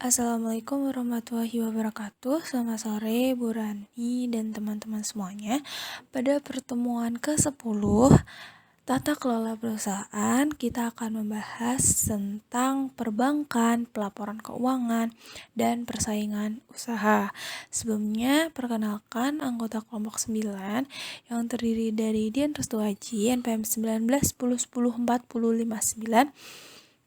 Assalamualaikum warahmatullahi wabarakatuh. Selamat sore Bu Rani dan teman-teman semuanya. Pada pertemuan ke-10 Tata Kelola Perusahaan, kita akan membahas tentang perbankan, pelaporan keuangan, dan persaingan usaha. Sebelumnya, perkenalkan anggota kelompok 9 yang terdiri dari Dian Restuaji, NPM 19 10 10 40 59,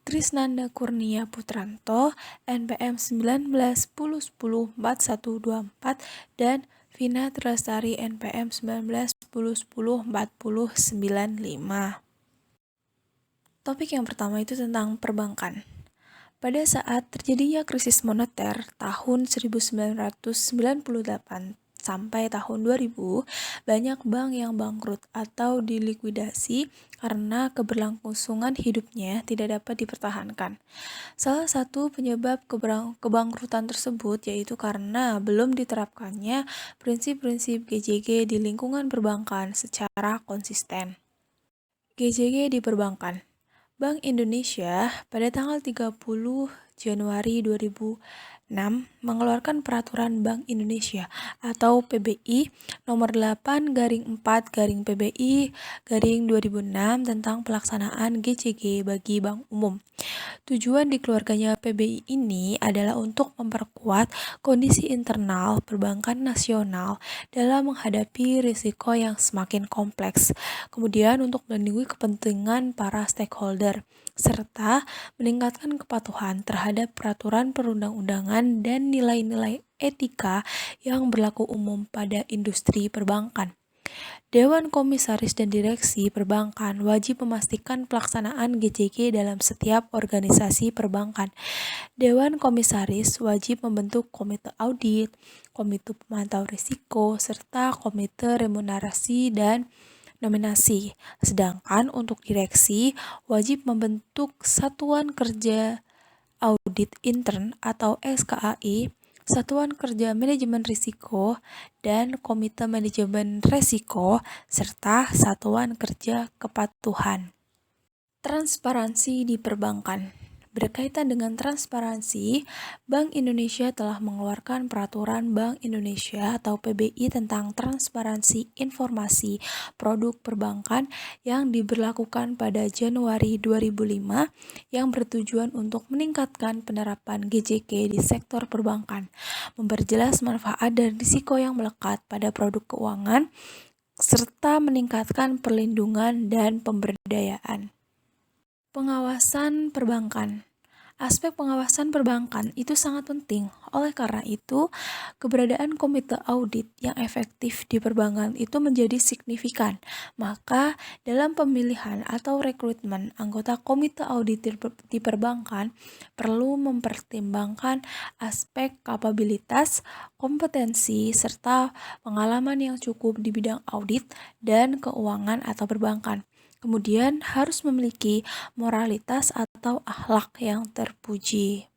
Trisnanda Kurnia Putranto, NPM 19 10 10 4124, dan Vina Trastari, NPM 19 10 10 40 95. Topik yang pertama itu tentang perbankan. Pada saat terjadinya krisis moneter tahun 1998 sampai tahun 2000, banyak bank yang bangkrut atau dilikuidasi karena keberlangsungan hidupnya tidak dapat dipertahankan. Salah satu penyebab kebangkrutan tersebut yaitu karena belum diterapkannya prinsip-prinsip GJG di lingkungan perbankan secara konsisten. GJG di perbankan. Bank Indonesia pada tanggal 30 Januari 2006 mengeluarkan Peraturan Bank Indonesia atau PBI nomor 8/PBI/2006 tentang pelaksanaan GJG bagi bank umum. Tujuan dikeluarganya PBI ini adalah untuk memperkuat kondisi internal perbankan nasional dalam menghadapi risiko yang semakin kompleks, kemudian untuk melindungi kepentingan para stakeholder, serta meningkatkan kepatuhan terhadap peraturan perundang-undangan dan nilai-nilai etika yang berlaku umum pada industri perbankan. Dewan Komisaris dan Direksi Perbankan wajib memastikan pelaksanaan GJG dalam setiap organisasi perbankan. Dewan Komisaris wajib membentuk komite audit, komite pemantau risiko, serta komite remunerasi dan nominasi. Sedangkan untuk direksi wajib membentuk Satuan Kerja Audit Intern atau SKAI, Satuan Kerja Manajemen Risiko, dan Komite Manajemen Risiko, serta Satuan Kerja Kepatuhan. Transparansi di perbankan. Berkaitan dengan transparansi, Bank Indonesia telah mengeluarkan Peraturan Bank Indonesia atau PBI tentang transparansi informasi produk perbankan yang diberlakukan pada Januari 2005 yang bertujuan untuk meningkatkan penerapan GJK di sektor perbankan, memperjelas manfaat dan risiko yang melekat pada produk keuangan, serta meningkatkan perlindungan dan pemberdayaan. Pengawasan perbankan. Aspek pengawasan perbankan itu sangat penting. Oleh karena itu, keberadaan komite audit yang efektif di perbankan itu menjadi signifikan. Maka, dalam pemilihan atau rekrutmen anggota komite audit di perbankan perlu mempertimbangkan aspek kapabilitas, kompetensi, serta pengalaman yang cukup di bidang audit dan keuangan atau perbankan. Kemudian harus memiliki moralitas atau akhlak yang terpuji.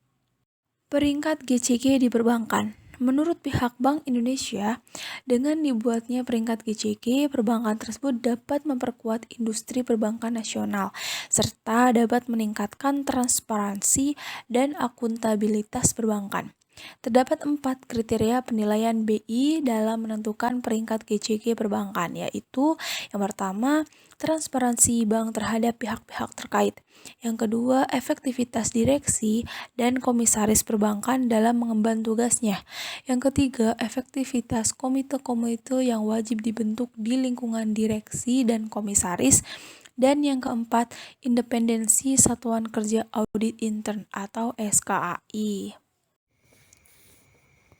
Peringkat GJG di perbankan. Menurut pihak Bank Indonesia, dengan dibuatnya peringkat GJG, perbankan tersebut dapat memperkuat industri perbankan nasional, serta dapat meningkatkan transparansi dan akuntabilitas perbankan. Terdapat 4 kriteria penilaian BI dalam menentukan peringkat GJG perbankan, yaitu yang pertama, transparansi bank terhadap pihak-pihak terkait. Yang kedua, efektivitas direksi dan komisaris perbankan dalam mengemban tugasnya. Yang ketiga, efektivitas komite-komite yang wajib dibentuk di lingkungan direksi dan komisaris. Dan yang keempat, independensi Satuan Kerja Audit Intern atau SKAI.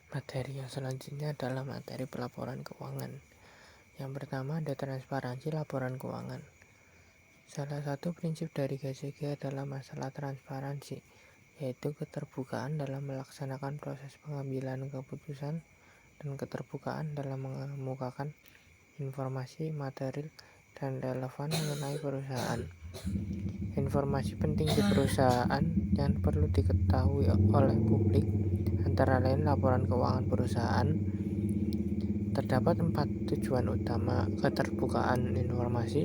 Materi yang selanjutnya adalah materi pelaporan keuangan. Yang pertama ada transparansi laporan keuangan. Salah satu prinsip dari GJG adalah masalah transparansi, yaitu keterbukaan dalam melaksanakan proses pengambilan keputusan dan keterbukaan dalam mengemukakan informasi material dan relevan mengenai perusahaan. Informasi penting di perusahaan yang perlu diketahui oleh publik antara lain laporan keuangan perusahaan. Terdapat 4 tujuan utama keterbukaan informasi,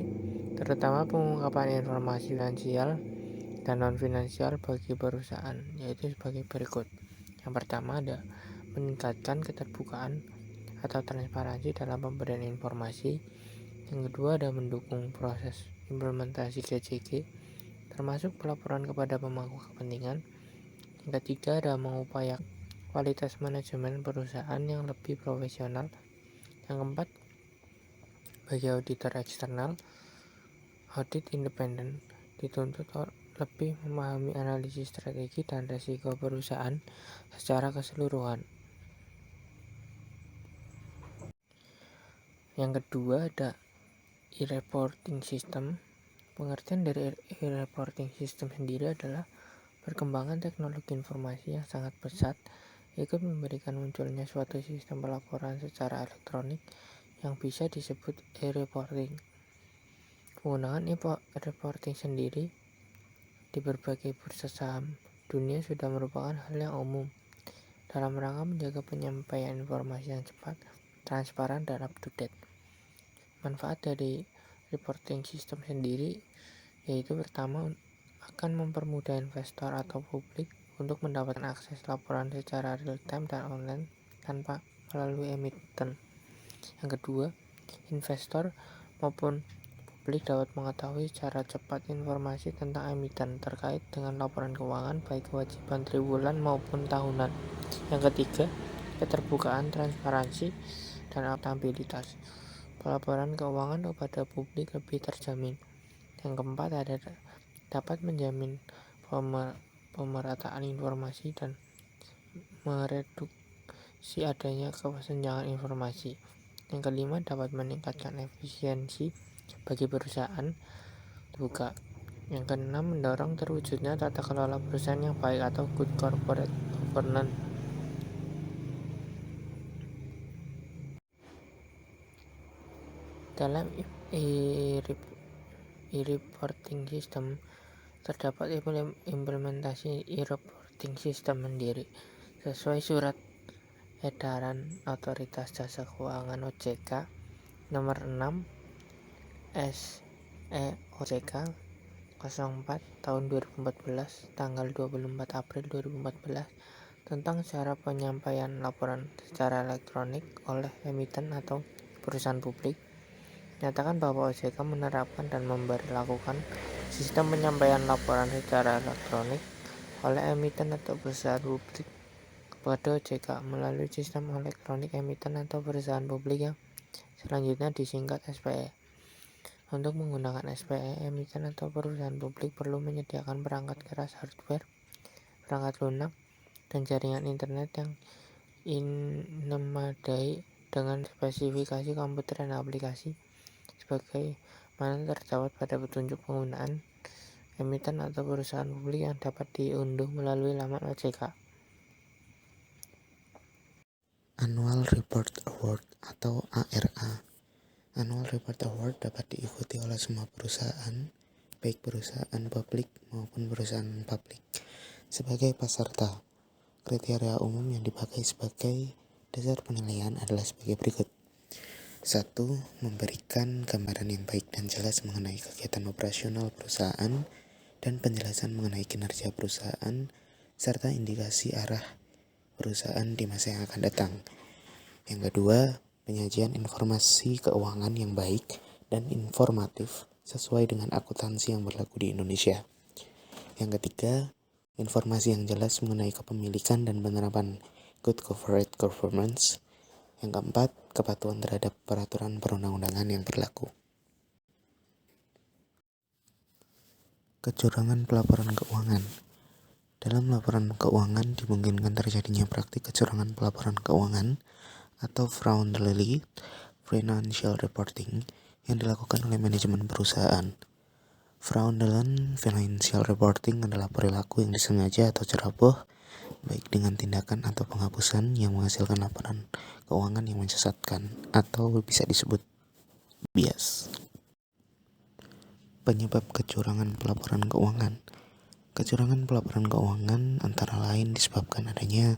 terutama pengungkapan informasi finansial dan non-finansial bagi perusahaan, yaitu sebagai berikut. Yang pertama ada meningkatkan keterbukaan atau transparansi dalam pemberian informasi. Yang kedua ada mendukung proses implementasi GCG, termasuk pelaporan kepada pemangku kepentingan. Yang ketiga ada mengupayakan kualitas manajemen perusahaan yang lebih profesional. Yang keempat, bagi auditor eksternal, audit independen dituntut lebih memahami analisis strategi dan risiko perusahaan secara keseluruhan. Yang kedua ada e-reporting system. Pengertian dari e-reporting system sendiri adalah perkembangan teknologi informasi yang sangat pesat ikut memberikan munculnya suatu sistem pelaporan secara elektronik yang bisa disebut e-reporting. Penggunaan e-reporting sendiri di berbagai bursa saham dunia sudah merupakan hal yang umum dalam rangka menjaga penyampaian informasi yang cepat, transparan, dan up-to-date. Manfaat dari reporting system sendiri yaitu pertama akan mempermudah investor atau publik untuk mendapatkan akses laporan secara real-time dan online tanpa melalui emiten. Yang kedua, investor maupun publik dapat mengetahui secara cepat informasi tentang emiten terkait dengan laporan keuangan baik kewajiban triwulan maupun tahunan. Yang ketiga, keterbukaan, transparansi, dan akuntabilitas. Pelaporan keuangan kepada publik lebih terjamin. Yang keempat ada dapat menjamin pemerataan informasi dan mereduksi adanya kesenjangan informasi. Yang kelima dapat meningkatkan efisiensi bagi perusahaan terbuka. Yang keenam mendorong terwujudnya tata kelola perusahaan yang baik atau good corporate governance. Dalam e-reporting system terdapat implementasi e-reporting system mandiri sesuai surat edaran Otoritas Jasa Keuangan OJK nomor 6 SEOJK 04 tahun 2014 tanggal 24 April 2014 tentang cara penyampaian laporan secara elektronik oleh emiten atau perusahaan publik. Nyatakan bahwa OJK menerapkan dan memberlakukan sistem penyampaian laporan secara elektronik oleh emiten atau perusahaan publik kepada OJK melalui sistem elektronik emiten atau perusahaan publik yang selanjutnya disingkat SPE. Untuk menggunakan SPE, emiten atau perusahaan publik perlu menyediakan perangkat keras hardware, perangkat lunak, dan jaringan internet yang memadai dengan spesifikasi komputer dan aplikasi sebagaimana terdapat pada petunjuk penggunaan emiten atau perusahaan publik yang dapat diunduh melalui laman OJK. Annual Report Award atau ARA. Annual Report Award dapat diikuti oleh semua perusahaan, baik perusahaan publik maupun perusahaan publik, sebagai peserta. Kriteria umum yang dipakai sebagai dasar penilaian adalah sebagai berikut. 1. Memberikan gambaran yang baik dan jelas mengenai kegiatan operasional perusahaan dan penjelasan mengenai kinerja perusahaan serta indikasi arah perusahaan di masa yang akan datang. Yang kedua, penyajian informasi keuangan yang baik dan informatif sesuai dengan akuntansi yang berlaku di Indonesia. Yang ketiga, informasi yang jelas mengenai kepemilikan dan penerapan good corporate governance. Yang keempat, kepatuhan terhadap peraturan perundang-undangan yang berlaku. Kecurangan pelaporan keuangan. Dalam laporan keuangan dimungkinkan terjadinya praktik kecurangan pelaporan keuangan atau fraudulent financial reporting yang dilakukan oleh manajemen perusahaan. Fraudulent financial reporting adalah perilaku yang disengaja atau ceroboh, baik dengan tindakan atau penghapusan yang menghasilkan laporan keuangan yang menyesatkan atau bisa disebut bias. Penyebab kecurangan pelaporan keuangan. Kecurangan pelaporan keuangan antara lain disebabkan adanya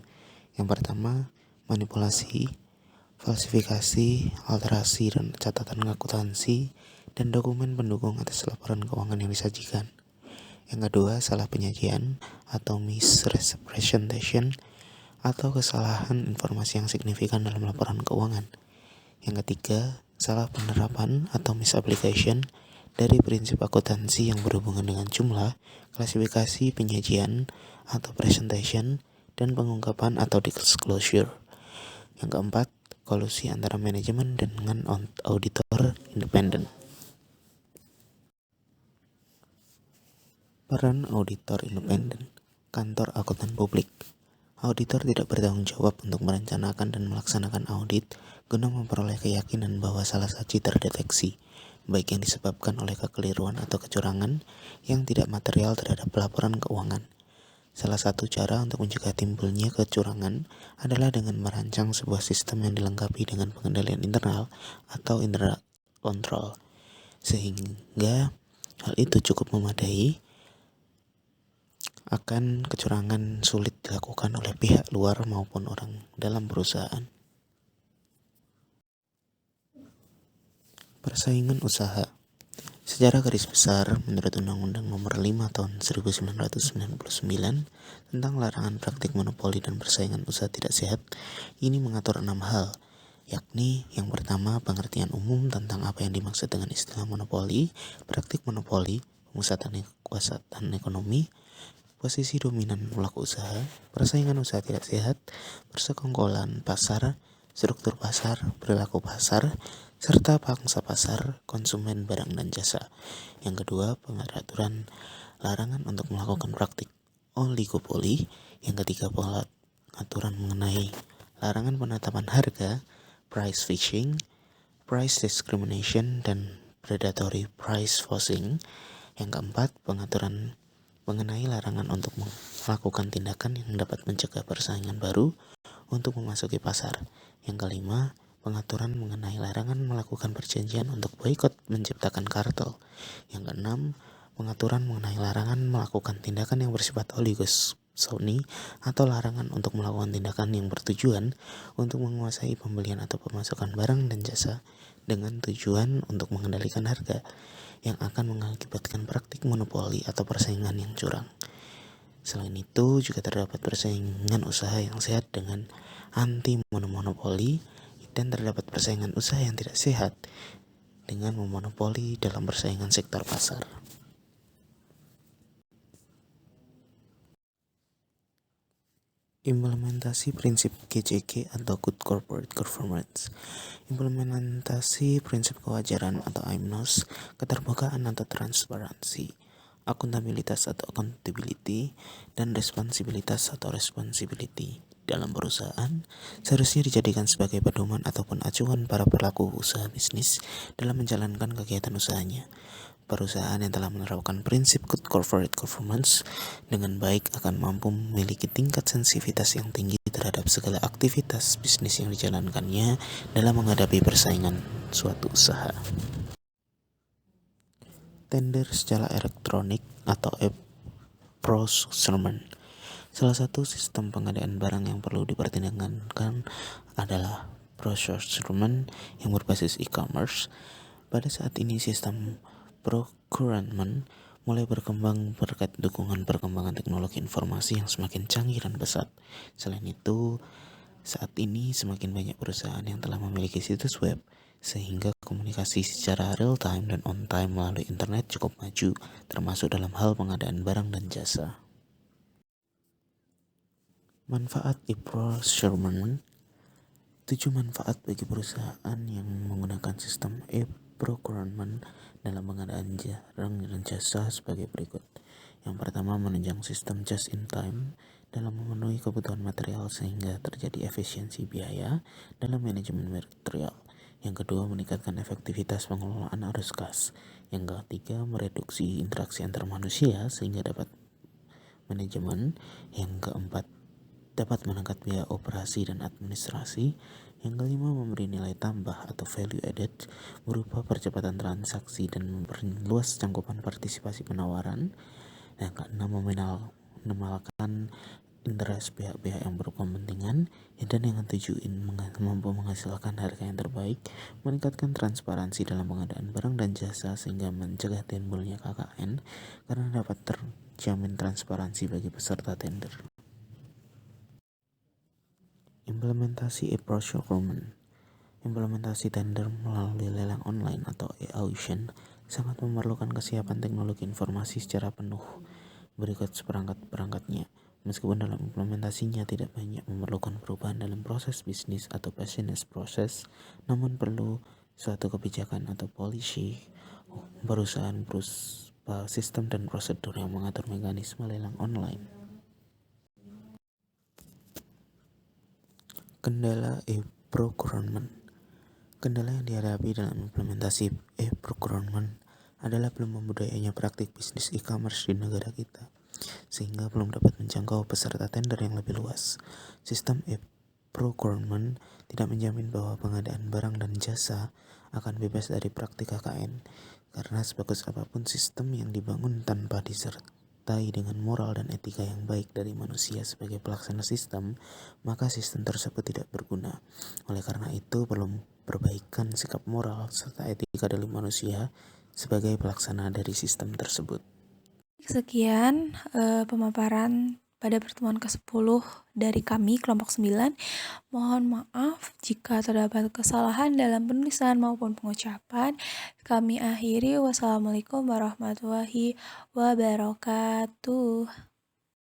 yang pertama, manipulasi, falsifikasi, alterasi dan catatan akuntansi dan dokumen pendukung atas laporan keuangan yang disajikan. Yang kedua, salah penyajian atau misrepresentation atau kesalahan informasi yang signifikan dalam laporan keuangan. Yang ketiga, salah penerapan atau misapplication dari prinsip akuntansi yang berhubungan dengan jumlah, klasifikasi, penyajian, atau presentation, dan pengungkapan atau disclosure. Yang keempat, kolusi antara manajemen dengan auditor independen. Peran auditor independen. Kantor akuntan publik. Auditor tidak bertanggung jawab untuk merencanakan dan melaksanakan audit guna memperoleh keyakinan bahwa salah satu terdeteksi, baik yang disebabkan oleh kekeliruan atau kecurangan yang tidak material terhadap laporan keuangan. Salah satu cara untuk mencegah timbulnya kecurangan adalah dengan merancang sebuah sistem yang dilengkapi dengan pengendalian internal atau internal control, sehingga hal itu cukup memadai akan kecurangan sulit dilakukan oleh pihak luar maupun orang dalam perusahaan. Persaingan usaha. Secara garis besar, menurut Undang-Undang Nomor 5 Tahun 1999 tentang larangan praktik monopoli dan persaingan usaha tidak sehat, ini mengatur 6 hal, yakni yang pertama, pengertian umum tentang apa yang dimaksud dengan istilah monopoli, praktik monopoli, pemusatan kekuasaan ekonomi, posisi dominan pelaku usaha, persaingan usaha tidak sehat, persekongkolan pasar, struktur pasar, perilaku pasar, serta pangsa pasar, konsumen barang dan jasa. Yang kedua, pengaturan larangan untuk melakukan praktik oligopoli. Yang ketiga, pengaturan mengenai larangan penetapan harga, price fixing, price discrimination, dan predatory price forcing. Yang keempat, pengaturan mengenai larangan untuk melakukan tindakan yang dapat mencegah persaingan baru untuk memasuki pasar. Yang kelima, pengaturan mengenai larangan melakukan perjanjian untuk boikot menciptakan kartel. Yang keenam, pengaturan mengenai larangan melakukan tindakan yang bersifat oligosoli atau larangan untuk melakukan tindakan yang bertujuan untuk menguasai pembelian atau pemasukan barang dan jasa dengan tujuan untuk mengendalikan harga yang akan mengakibatkan praktik monopoli atau persaingan yang curang. Selain itu, juga terdapat persaingan usaha yang sehat dengan anti-monopoli dan terdapat persaingan usaha yang tidak sehat dengan memonopoli dalam persaingan sektor pasar. Implementasi prinsip GCG atau Good Corporate Governance. Implementasi prinsip kewajaran atau IMNOS, keterbukaan atau transparansi, akuntabilitas atau accountability, dan responsibilitas atau responsibility dalam perusahaan seharusnya dijadikan sebagai pedoman ataupun acuan para pelaku usaha bisnis dalam menjalankan kegiatan usahanya. Perusahaan yang telah menerapkan prinsip Good Corporate Governance dengan baik akan mampu memiliki tingkat sensitivitas yang tinggi terhadap segala aktivitas bisnis yang dijalankannya dalam menghadapi persaingan suatu usaha. Tender secara elektronik atau e-procurement. Salah satu sistem pengadaan barang yang perlu dipertimbangkan adalah procurement yang berbasis e-commerce. Pada saat ini sistem procurement mulai berkembang berkat dukungan perkembangan teknologi informasi yang semakin canggih dan pesat. Selain itu, saat ini semakin banyak perusahaan yang telah memiliki situs web, sehingga komunikasi secara real time dan on time melalui internet cukup maju, termasuk dalam hal pengadaan barang dan jasa. Manfaat e-procurement. 7 manfaat bagi perusahaan yang menggunakan sistem e-procurement dalam pengadaan barang dan jasa sebagai berikut. Yang pertama, menunjang sistem just in time dalam memenuhi kebutuhan material sehingga terjadi efisiensi biaya dalam manajemen material. Yang kedua, meningkatkan efektivitas pengelolaan arus kas. Yang ketiga, mereduksi interaksi antar manusia sehingga dapat manajemen. Yang keempat, dapat mengangkat biaya operasi dan administrasi. Yang kelima, memberi nilai tambah atau value added berupa percepatan transaksi dan memperluas cakupan partisipasi penawaran. Yang keenam, meminimalkan interest pihak-pihak yang berkepentingan. Dan yang ketujuh, mampu menghasilkan harga yang terbaik, meningkatkan transparansi dalam pengadaan barang dan jasa sehingga mencegah timbulnya KKN karena dapat terjamin transparansi bagi peserta tender. Implementasi e-procurement. Implementasi tender melalui lelang online atau e-auction sangat memerlukan kesiapan teknologi informasi secara penuh. Berikut seperangkat-perangkatnya. Meskipun dalam implementasinya tidak banyak memerlukan perubahan dalam proses bisnis atau business proses, namun perlu suatu kebijakan atau policy perusahaan berupa sistem dan prosedur yang mengatur mekanisme lelang online. Kendala e-procurement. Kendala yang dihadapi dalam implementasi e-procurement adalah belum membudayanya praktik bisnis e-commerce di negara kita, sehingga belum dapat menjangkau peserta tender yang lebih luas. Sistem e-procurement tidak menjamin bahwa pengadaan barang dan jasa akan bebas dari praktik KKN, karena sebagus apapun sistem yang dibangun tanpa disertai dengan moral dan etika yang baik dari manusia sebagai pelaksana sistem, maka sistem tersebut tidak berguna. Oleh karena itu, perlu perbaikan sikap moral serta etika dari manusia sebagai pelaksana dari sistem tersebut. Sekian pemaparan pada pertemuan ke-10 dari kami, kelompok 9. Mohon maaf jika terdapat kesalahan dalam penulisan maupun pengucapan. Kami akhiri. Wassalamualaikum warahmatullahi wabarakatuh.